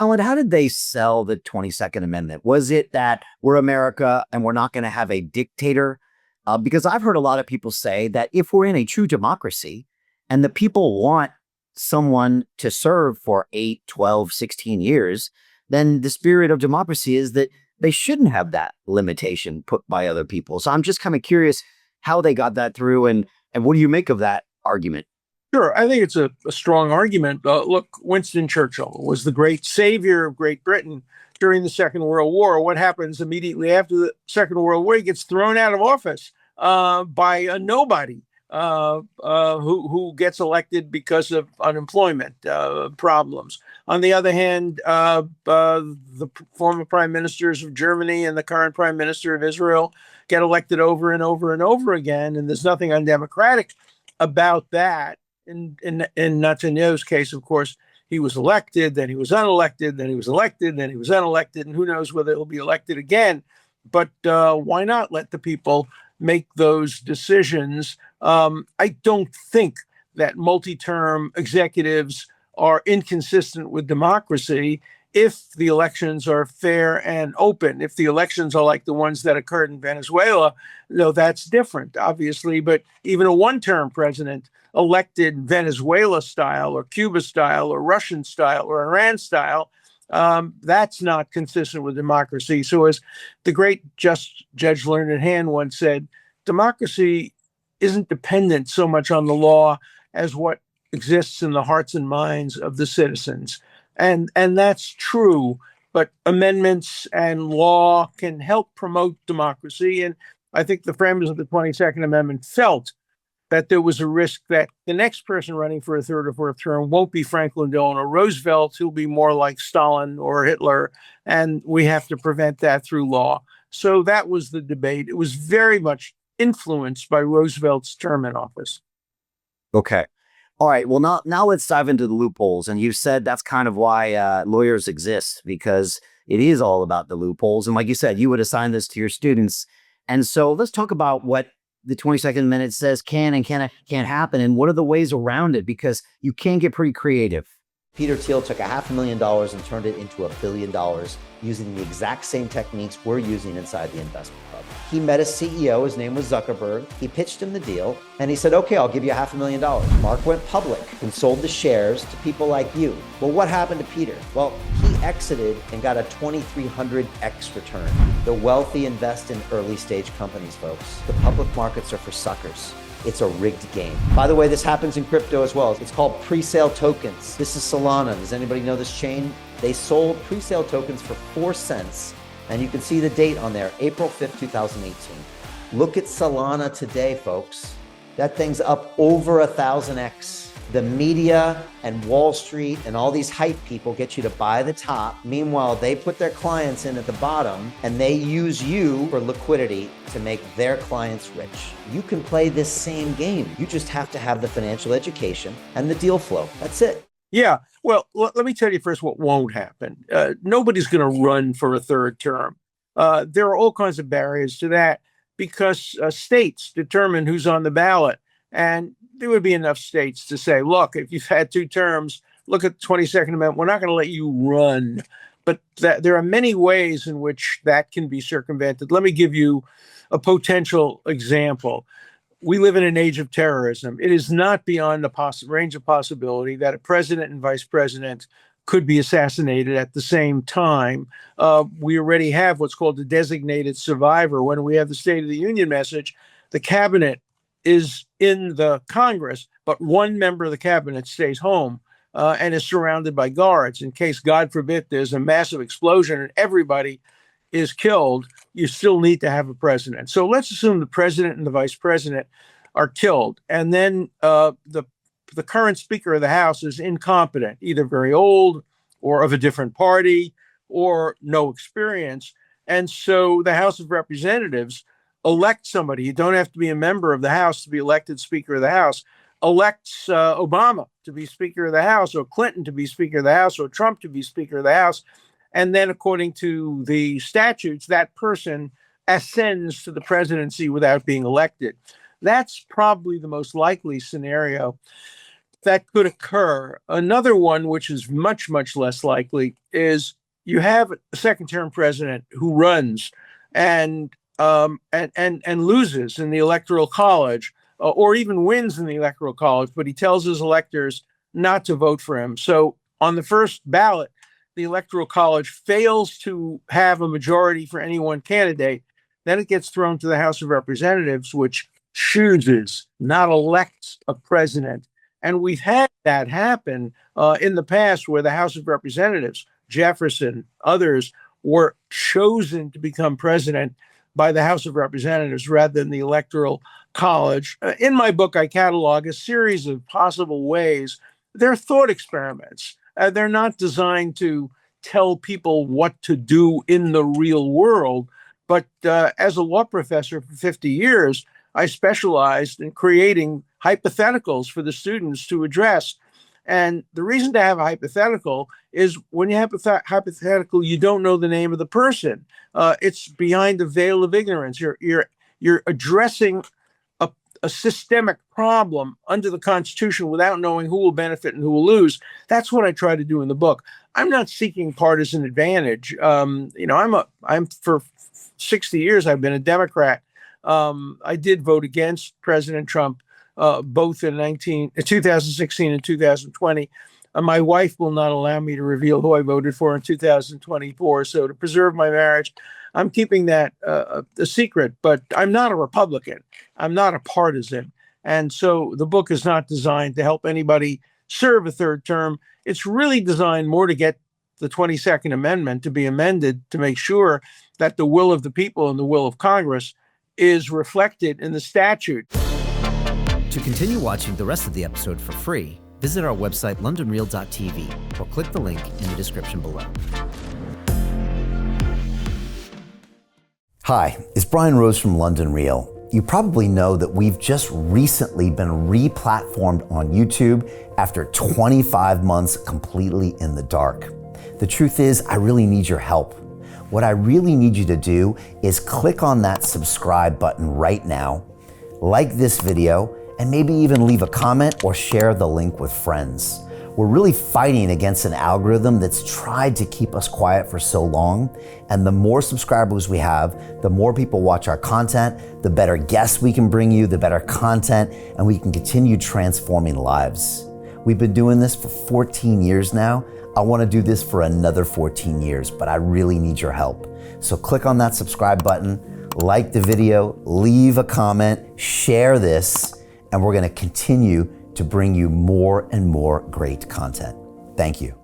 Alan, how did they sell the 22nd Amendment? Was it that we're America and we're not going to have a dictator? Because I've heard a lot of people say that if we're in a true democracy and the people want someone to serve for 8, 12, 16 years, then the spirit of democracy is that they shouldn't have that limitation put by other people. So I'm just kind of curious how they got that through and what do you make of that argument? Sure, I think it's a strong argument. Look, Winston Churchill was the great savior of Great Britain during the Second World War. What happens immediately after the Second World War? He gets thrown out of office by a nobody who gets elected because of unemployment problems. On the other hand, the former prime ministers of Germany and the current prime minister of Israel get elected over and over and over again, and there's nothing undemocratic about that. In Netanyahu's case, of course, he was elected, then he was unelected, then he was elected, then he was unelected, and who knows whether he'll be elected again. But why not let the people make those decisions? I don't think that multi-term executives are inconsistent with democracy if the elections are fair and open. If the elections are like the ones that occurred in Venezuela, that's different, obviously. But even a one-term president elected Venezuela style or Cuba style or Russian style or Iran style, that's not consistent with democracy. So as the great Judge Learned Hand once said, democracy isn't dependent so much on the law as what exists in the hearts and minds of the citizens. And that's true, but amendments and law can help promote democracy. And I think the framers of the 22nd Amendment felt that there was a risk that the next person running for a third or fourth term won't be Franklin Delano Roosevelt. He'll be more like Stalin or Hitler, and we have to prevent that through law. So that was the debate. It was very much influenced by Roosevelt's term in office. Okay. All right. Well, now let's dive into the loopholes. And you said that's kind of why lawyers exist, because it is all about the loopholes. And like you said, you would assign this to your students. And so let's talk about what the 22nd Amendment says can and can't happen, and what are the ways around it, because you can get pretty creative. Peter Thiel took $500,000 and turned it into $1 billion using the exact same techniques we're using inside the investment club. He met a CEO, his name was Zuckerberg. He pitched him the deal and he said, okay, I'll give you $500,000. Mark went public and sold the shares to people like you. Well, what happened to Peter? Well, he exited and got a 2,300x return. The wealthy invest in early stage companies, folks. The public markets are for suckers. It's a rigged game. By the way, this happens in crypto as well. It's called pre-sale tokens. This is Solana. Does anybody know this chain? They sold pre-sale tokens for 4 cents. And you can see the date on there, April 5th, 2018. Look at Solana today, folks. That thing's up over 1,000x. The media and Wall Street and all these hype people get you to buy the top. Meanwhile, they put their clients in at the bottom and they use you for liquidity to make their clients rich. You can play this same game. You just have to have the financial education and the deal flow. That's it. Yeah. Well, let me tell you first what won't happen. Nobody's going to run for a third term. There are all kinds of barriers to that because states determine who's on the ballot. And there would be enough states to say, look, if you've had 2 terms, look at the 22nd Amendment. We're not going to let you run. But there are many ways in which that can be circumvented. Let me give you a potential example. We live in an age of terrorism. It is not beyond the range of possibility that a president and vice president could be assassinated at the same time. We already have what's called a designated survivor. When we have the State of the Union message, the cabinet is in the Congress, but one member of the cabinet stays home and is surrounded by guards in case, God forbid, there's a massive explosion and everybody is killed. You still need to have a president. So let's assume the president and the vice president are killed, and then the current Speaker of the House is incompetent, either very old or of a different party or no experience. And so the House of Representatives elect somebody. You don't have to be a member of the House to be elected Speaker of the House. Elects Obama to be Speaker of the House, or Clinton to be Speaker of the House, or Trump to be Speaker of the House. And then according to the statutes, that person ascends to the presidency without being elected. That's probably the most likely scenario. that could occur. Another one, which is much, much less likely, is you have a second-term president who runs and loses in the electoral college, or even wins in the electoral college, but he tells his electors not to vote for him. So on the first ballot, the electoral college fails to have a majority for any one candidate. Then it gets thrown to the House of Representatives, which chooses, not elects, a president. And we've had that happen in the past, where the House of Representatives, Jefferson, others, were chosen to become president by the House of Representatives rather than the Electoral College. In my book, I catalog a series of possible ways. They're thought experiments. They're not designed to tell people what to do in the real world. But as a law professor for 50 years, I specialized in creating hypotheticals for the students to address. And the reason to have a hypothetical is when you have a hypothetical, you don't know the name of the person. It's behind a veil of ignorance. You're addressing a systemic problem under the Constitution without knowing who will benefit and who will lose. That's what I try to do in the book. I'm not seeking partisan advantage. I'm for 60 years, I've been a Democrat. I did vote against President Trump, both in 2016 and 2020. My wife will not allow me to reveal who I voted for in 2024. So to preserve my marriage, I'm keeping that a secret, but I'm not a Republican. I'm not a partisan. And so the book is not designed to help anybody serve a third term. It's really designed more to get the 22nd Amendment to be amended to make sure that the will of the people and the will of Congress is reflected in the statute. To continue watching the rest of the episode for free, visit our website londonreal.tv or click the link in the description below. Hi, it's Brian Rose from London Real. You probably know that we've just recently been re-platformed on YouTube after 25 months completely in the dark. The truth is, I really need your help. What I really need you to do is click on that subscribe button right now, like this video, and maybe even leave a comment or share the link with friends. We're really fighting against an algorithm that's tried to keep us quiet for so long. And the more subscribers we have, the more people watch our content, the better guests we can bring you, the better content, and we can continue transforming lives. We've been doing this for 14 years now. I want to do this for another 14 years, but I really need your help. So click on that subscribe button, like the video, leave a comment, share this, and we're going to continue to bring you more and more great content. Thank you.